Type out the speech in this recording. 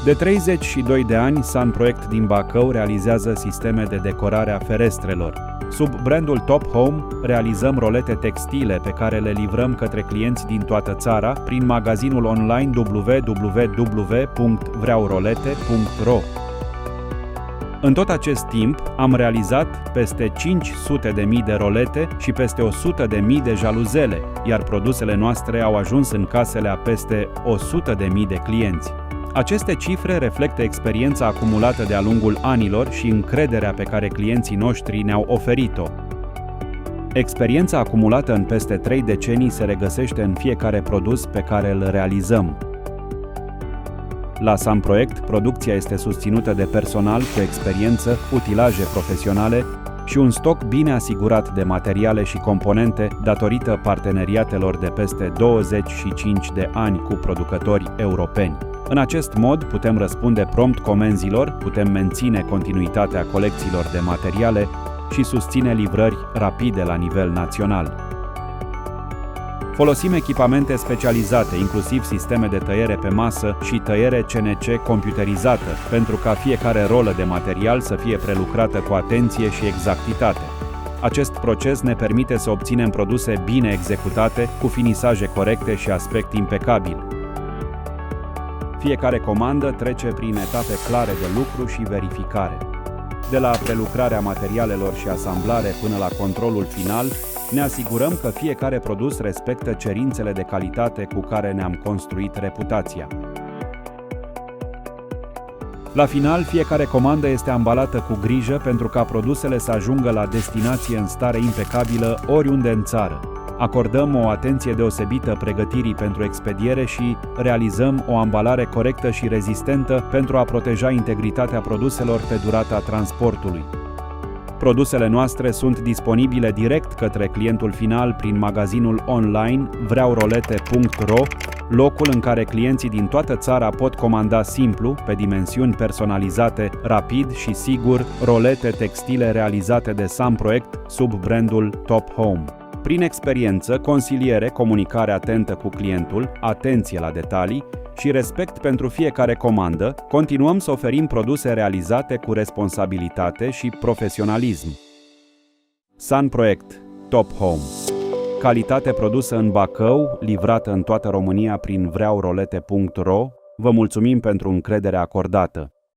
De 32 de ani, Sun Project din Bacău realizează sisteme de decorare a ferestrelor. Sub brandul Top Home, realizăm rolete textile pe care le livrăm către clienți din toată țara prin magazinul online www.vreaurolete.ro. În tot acest timp, am realizat peste 500.000 de rolete și peste 100.000 de jaluzele, iar produsele noastre au ajuns în casele a peste 100.000 de clienți. Aceste cifre reflectă experiența acumulată de-a lungul anilor și încrederea pe care clienții noștri ne-au oferit-o. Experiența acumulată în peste 3 decenii se regăsește în fiecare produs pe care îl realizăm. La Sun Project, producția este susținută de personal cu experiență, utilaje profesionale și un stoc bine asigurat de materiale și componente datorită parteneriatelor de peste 25 de ani cu producători europeni. În acest mod putem răspunde prompt comenzilor, putem menține continuitatea colecțiilor de materiale și susține livrări rapide la nivel național. Folosim echipamente specializate, inclusiv sisteme de tăiere pe masă și tăiere CNC computerizată, pentru ca fiecare rolă de material să fie prelucrată cu atenție și exactitate. Acest proces ne permite să obținem produse bine executate, cu finisaje corecte și aspect impecabil. Fiecare comandă trece prin etape clare de lucru și verificare. De la prelucrarea materialelor și asamblare până la controlul final, ne asigurăm că fiecare produs respectă cerințele de calitate cu care ne-am construit reputația. La final, fiecare comandă este ambalată cu grijă pentru ca produsele să ajungă la destinație în stare impecabilă oriunde în țară. Acordăm o atenție deosebită pregătirii pentru expediere și realizăm o ambalare corectă și rezistentă pentru a proteja integritatea produselor pe durata transportului. Produsele noastre sunt disponibile direct către clientul final prin magazinul online vreaurolete.ro, locul în care clienții din toată țara pot comanda simplu, pe dimensiuni personalizate, rapid și sigur, rolete textile realizate de Sun Project sub brandul Top Home. Prin experiență, consiliere, comunicare atentă cu clientul, atenție la detalii și respect pentru fiecare comandă, continuăm să oferim produse realizate cu responsabilitate și profesionalism. Sun Project, Top Home. Calitate produsă în Bacău, livrată în toată România prin vreaurolete.ro. Vă mulțumim pentru încrederea acordată.